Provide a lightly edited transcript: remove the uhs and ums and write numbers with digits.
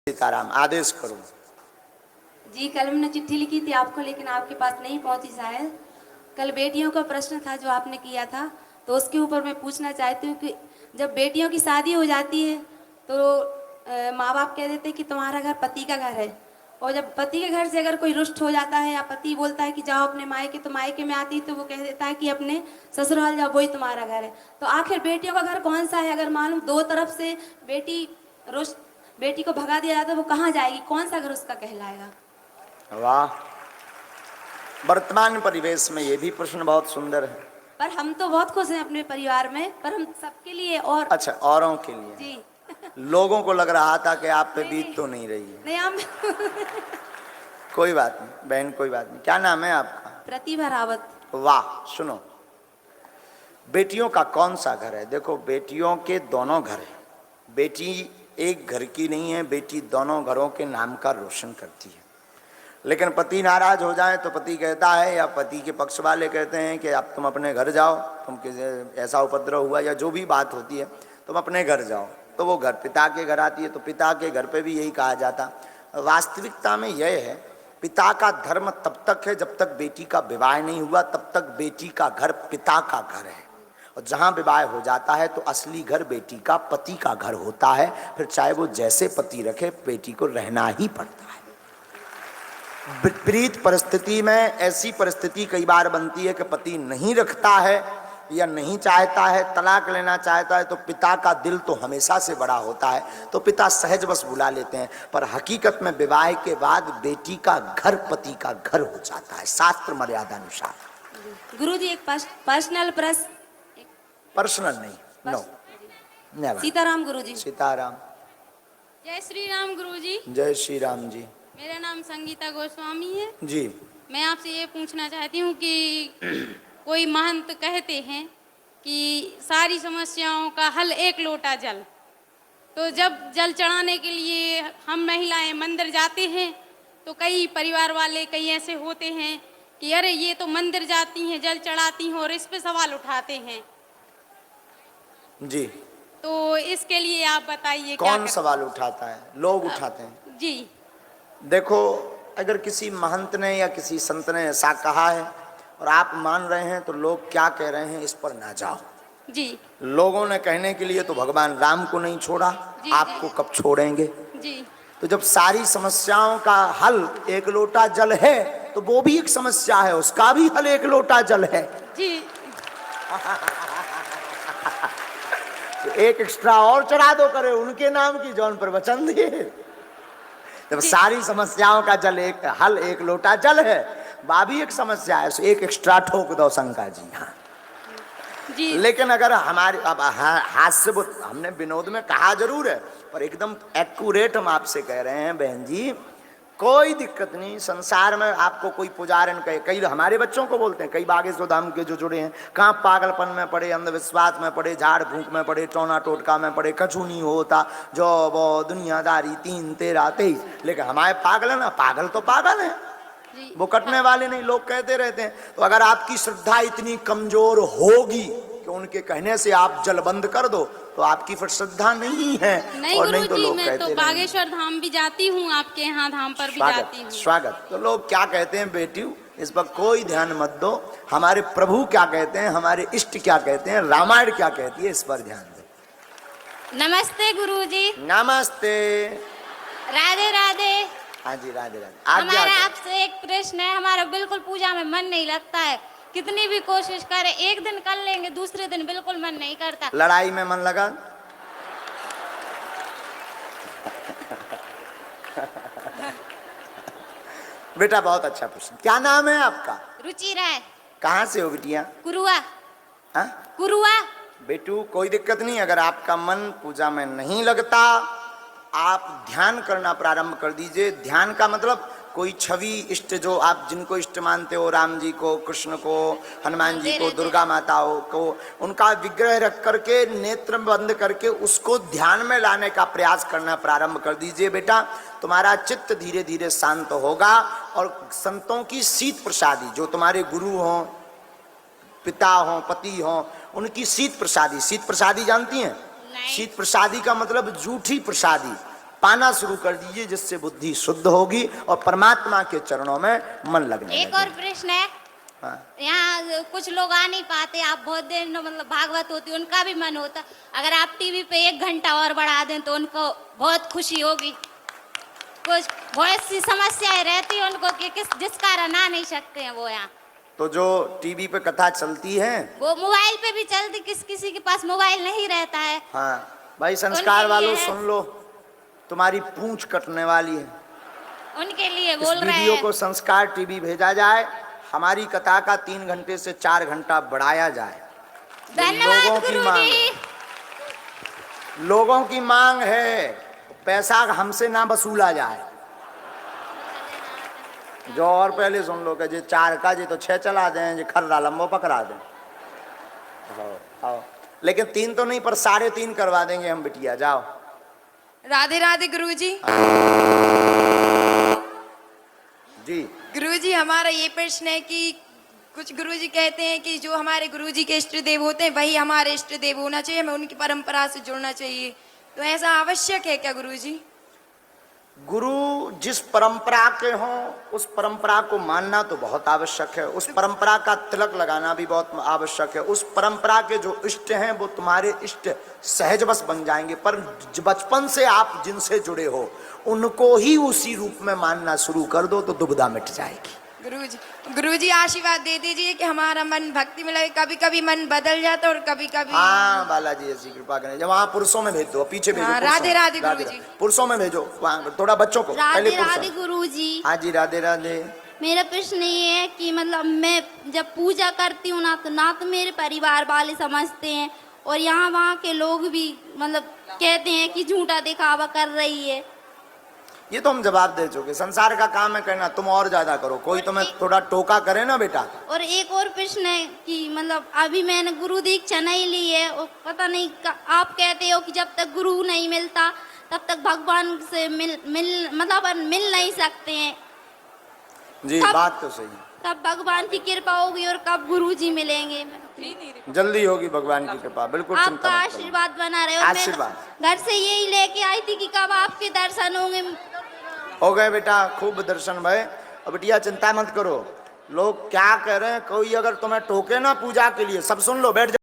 सीताराम, आदेश करो। जी, कल मैंने चिट्ठी लिखी थी आपको, लेकिन आपके पास नहीं पहुंची शायद। कल बेटियों का प्रश्न था जो आपने किया था, तो उसके ऊपर मैं पूछना चाहती हूँ कि जब बेटियों की शादी हो जाती है तो माँ बाप कह देते हैं कि तुम्हारा घर पति का घर है, और जब पति के घर से अगर कोई रुष्ट हो जाता है या पति बोलता है कि जाओ अपने मायके, तो मायके में आती तो वो कह देता है कि अपने ससुराल जाओ, वही तुम्हारा घर है। तो आखिर बेटियों का घर कौन सा है? अगर मालूम दो तरफ से बेटी को भगा दिया जाता है, वो कहाँ जाएगी? कौन सा घर उसका कहलाएगा? वाह, वर्तमान परिवेश में ये भी प्रश्न बहुत सुंदर है। पर हम तो बहुत खुश हैं अपने परिवार में, पर हम सबके लिए और अच्छा, औरों के लिए जी लोगों को लग रहा था कि आप पे बीत तो नहीं रही है। नहीं, हम कोई बात नहीं बहन, कोई बात नहीं। क्या नाम है आपका? प्रतिभा रावत। वाह, सुनो, बेटियों का कौन सा घर है? देखो, बेटियों के दोनों घर है। बेटी एक घर की नहीं है, बेटी दोनों घरों के नाम का रोशन करती है। लेकिन पति नाराज हो जाए तो पति कहता है, या पति के पक्ष वाले कहते हैं कि अब तुम अपने घर जाओ, तुम ऐसा उपद्रव हुआ या जो भी बात होती है, तुम अपने घर जाओ। तो वो घर पिता के घर आती है, तो पिता के घर पे भी यही कहा जाता। वास्तविकता में यह है, पिता का धर्म तब तक है जब तक बेटी का विवाह नहीं हुआ, तब तक बेटी का घर पिता का घर है। और जहाँ विवाह हो जाता है तो असली घर बेटी का पति का घर होता है। फिर चाहे वो जैसे पति रखे, बेटी को रहना ही पड़ता है। विपरीत परिस्थिति में ऐसी परिस्थिति कई बार बनती है कि पति नहीं रखता है या नहीं चाहता है, तलाक लेना चाहता है, तो पिता का दिल तो हमेशा से बड़ा होता है, तो पिता सहज बस बुला लेते हैं। पर हकीकत में विवाह के बाद बेटी का घर पति का घर हो जाता है, शास्त्र मर्यादा अनुसार। गुरुजी, एक पर्सनल प्रश्न। पर्सनल नहीं, नो, नेवर। सीताराम गुरुजी। सीताराम। जय श्री राम गुरुजी। जय श्री राम जी। मेरा नाम संगीता गोस्वामी है जी। मैं आपसे ये पूछना चाहती हूँ कि कोई महंत कहते हैं कि सारी समस्याओं का हल एक लोटा जल। तो जब जल चढ़ाने के लिए हम महिलाएं मंदिर जाते हैं, तो कई परिवार वाले कई ऐसे होते हैं कि अरे ये तो मंदिर जाती हैं, जल चढ़ाती हैं, और इस पे सवाल उठाते हैं। जी, तो इसके लिए आप बताइए। कौन सवाल उठाता है? लोग उठाते हैं जी। देखो, अगर किसी महंत ने या किसी संत ने ऐसा कहा है और आप मान रहे हैं, तो लोग क्या कह रहे हैं इस पर ना जाओ। जी। लोगों ने कहने के लिए तो भगवान राम को नहीं छोड़ा, आपको कब छोड़ेंगे? जी। तो जब सारी समस्याओं का हल एक लोटा जल है, तो वो भी एक समस्या है, उसका भी हल एक लोटा जल है। जी। तो एक एक्स्ट्रा और चढ़ा दो, करे उनके नाम की जौन पर वचन दिए। जब सारी समस्याओं का जल एक हल एक लोटा जल है, वह भी एक समस्या है, एक एक्स्ट्रा ठोक दो शंकर जी। हाँ जी। लेकिन अगर हमारे अब हाथ से हमने विनोद में कहा जरूर है, पर एकदम एक्यूरेट हम आपसे कह रहे हैं बहन जी, कोई दिक्कत नहीं। संसार में आपको कोई पुजारन कहे, कई हमारे बच्चों को बोलते हैं, कई बागेश्वर धाम के जो जुड़े हैं, कहाँ पागलपन में पड़े, अंधविश्वास में पड़े, झाड़ फूंक में पड़े, टोना टोटका में पड़े, कछु नहीं होता, जो वो दुनियादारी 3 13 23। लेकिन हमारे पागल है ना, पागल तो पागल है, वो कटने वाले नहीं, लोग कहते रहते हैं। तो अगर आपकी श्रद्धा इतनी कमजोर होगी कि उनके कहने से आप जल बंद कर दो, तो आपकी फिर श्रद्धा नहीं है। नहीं और नहीं तो लोग मैं कहते तो बागेश्वर धाम भी जाती हूँ, आपके यहाँ धाम पर भी जाती हूँ। स्वागत। तो लोग क्या कहते हैं बेटी, इस पर कोई ध्यान मत दो। हमारे प्रभु क्या कहते हैं, हमारे इष्ट क्या कहते हैं, रामायण क्या कहती है, इस पर ध्यान दो। नमस्ते गुरुजी। नमस्ते। राधे राधे। हाँ जी, राधे राधे। हमारा आपसे एक प्रश्न है, हमारा बिल्कुल पूजा में मन नहीं लगता है, कितनी भी कोशिश करें, एक दिन कर लेंगे, दूसरे दिन बिल्कुल मन नहीं करता। लड़ाई में मन लगा? बेटा बहुत अच्छा प्रश्न। क्या नाम है आपका? रुचि राय। कहाँ से हो बिटिया? कुरुआ। हाँ? कुरुआ। बेटू कोई दिक्कत नहीं, अगर आपका मन पूजा में नहीं लगता, आप ध्यान करना प्रारंभ कर दीजिए। ध्यान का मतलब कोई छवि इष्ट जो आप जिनको इष्ट मानते हो, राम जी को, कृष्ण को, हनुमान जी को, दुर्गा माताओं को, उनका विग्रह रख करके नेत्र बंद करके उसको ध्यान में लाने का प्रयास करना प्रारंभ कर दीजिए। बेटा तुम्हारा चित्त धीरे धीरे शांत होगा। और संतों की शीत प्रसादी, जो तुम्हारे गुरु हों, पिता हों, पति हों, उनकी शीत प्रसादी जानती हैं? शीत प्रसादी का मतलब जूठी प्रसादी। पाना शुरू कर दीजिए, जिससे बुद्धि शुद्ध होगी और परमात्मा के चरणों में मन लगने एक और लगेगा। प्रश्न है, हाँ। यहाँ कुछ लोग आ नहीं पाते, आप बहुत देर मतलब भागवत होती, उनका भी मन होता, अगर आप टीवी पे 1 घंटा और बढ़ा दें तो उनको बहुत खुशी होगी। कुछ बहुत सी समस्याएं रहती है उनको कि जिस कारण आ नहीं सकते हैं वो यहाँ। तो जो टीवी पे कथा चलती है, वो मोबाइल पे भी चलती, किसी के पास मोबाइल नहीं रहता है। हाँ भाई, संस्कार उनके वालों लिए है। सुन लो, तुम्हारी पूंछ कटने वाली है। उनके लिए इस बोल रहे वीडियो हैं। को संस्कार टीवी भेजा जाए, हमारी कथा का 3 घंटे से 4 घंटा बढ़ाया जाए। ये धन्यवाद लोगों की मांग गुरुजी। है। लोगों की मांग है, पैसा हमसे ना वसूला जाए। जो और पहले सुन लो कि जे 4 का जे तो 6 चला दें, जे खर्रा लंबो पकड़ा दें। आओ, लेकिन 3 तो नहीं, पर 3.5 करवा देंगे हम बिटिया। जाओ। राधे राधे गुरुजी। जी गुरुजी, हमारा ये प्रश्न है कि कुछ गुरुजी कहते हैं कि जो हमारे गुरुजी के इष्ट देव होते हैं वही हमारे इष्ट देव होना चाहिए, हमें उनकी परंपरा से जुड़ना चाहिए, तो ऐसा आवश्यक है क्या गुरुजी? गुरु जिस परंपरा के हों उस परंपरा को मानना तो बहुत आवश्यक है, उस परंपरा का तिलक लगाना भी बहुत आवश्यक है। उस परंपरा के जो इष्ट हैं वो तुम्हारे इष्ट सहज बस बन जाएंगे, पर बचपन से आप जिनसे जुड़े हो उनको ही उसी रूप में मानना शुरू कर दो तो दुविधा मिट जाएगी। गुरुजी आशीर्वाद दे दीजिए कि हमारा मन भक्ति में लगे। कभी कभी मन बदल जाता है और कभी कभी। हाँ बालाजी, ऐसी कृपा करें। जब वहाँ पुरुषों में भेज दो, पीछे भेजो। हाँ, पुरुषों राधे में। राधे गुरुजी। पुरुषों में भेजो, वहाँ थोड़ा बच्चों को। राधे पहले पुरुषों। राधे गुरुजी। हाँ जी, राधे राधे। मेरा प्रश्न ये है कि मतलब मैं जब पूजा करती हूँ ना तो मेरे परिवार वाले समझते हैं, और यहाँ वहाँ के लोग भी मतलब कहते हैं कि झूठा दिखावा कर रही है। ये तो हम जवाब दे चुके। संसार का काम है करना, तुम और ज्यादा करो। कोई तुम्हें थोड़ा टोका करे ना बेटा। और एक और प्रश्न है कि मतलब अभी मैंने गुरु दीक्षा नहीं ली है, और पता नहीं आप कहते हो कि जब तक गुरु नहीं मिलता तब तक भगवान से मिल नहीं सकते हैं। जी बात तो सही है। कब भगवान की कृपा होगी और कब गुरु जी मिलेंगे? जल्दी होगी भगवान की कृपा, बिल्कुल आपका चिंता मत करो। आशीर्वाद बना रहे हो। मैं आशीर्वाद। घर से यही लेके आई थी कि कब आपके दर्शन होंगे। हो गए बेटा, खूब दर्शन भय। अब बिटिया चिंता मत करो, लोग क्या कह रहे हैं। कोई अगर तुम्हें टोके ना पूजा के लिए, सब सुन लो, बैठ जाओ।